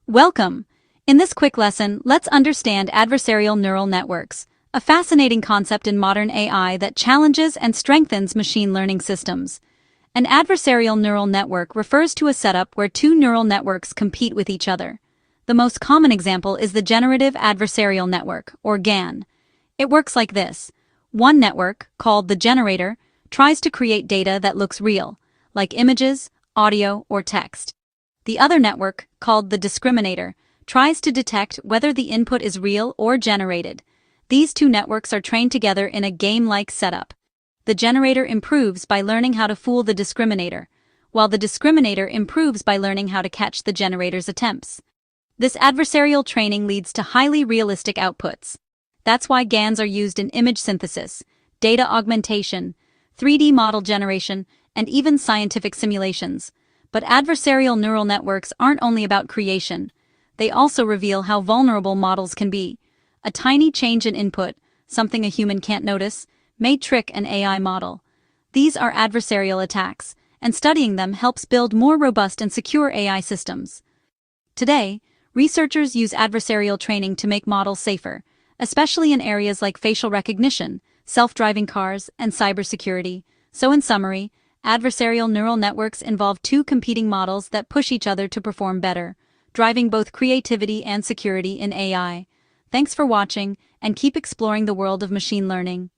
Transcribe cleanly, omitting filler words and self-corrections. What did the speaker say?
Welcome! In this quick lesson, let's understand adversarial neural networks, a fascinating concept in modern AI that challenges and strengthens machine learning systems. An adversarial neural network refers to a setup where two neural networks compete with each other. The most common example is the Generative Adversarial Network, or GAN. It works like this. One network, called the generator, tries to create data that looks real, like images, audio, or text. The other network, called the discriminator, tries to detect whether the input is real or generated. These two networks are trained together in a game-like setup. The generator improves by learning how to fool the discriminator, while the discriminator improves by learning how to catch the generator's attempts. This adversarial training leads to highly realistic outputs. That's why GANs are used in image synthesis, data augmentation, 3D model generation, and even scientific simulations. But adversarial neural networks aren't only about creation. They also reveal how vulnerable models can be. A tiny change in input, something a human can't notice, may trick an AI model. These are adversarial attacks, and studying them helps build more robust and secure AI systems. Today, researchers use adversarial training to make models safer, especially in areas like facial recognition, self-driving cars, and cybersecurity. So in summary, adversarial neural networks involve two competing models that push each other to perform better, driving both creativity and security in AI. Thanks for watching, and keep exploring the world of machine learning.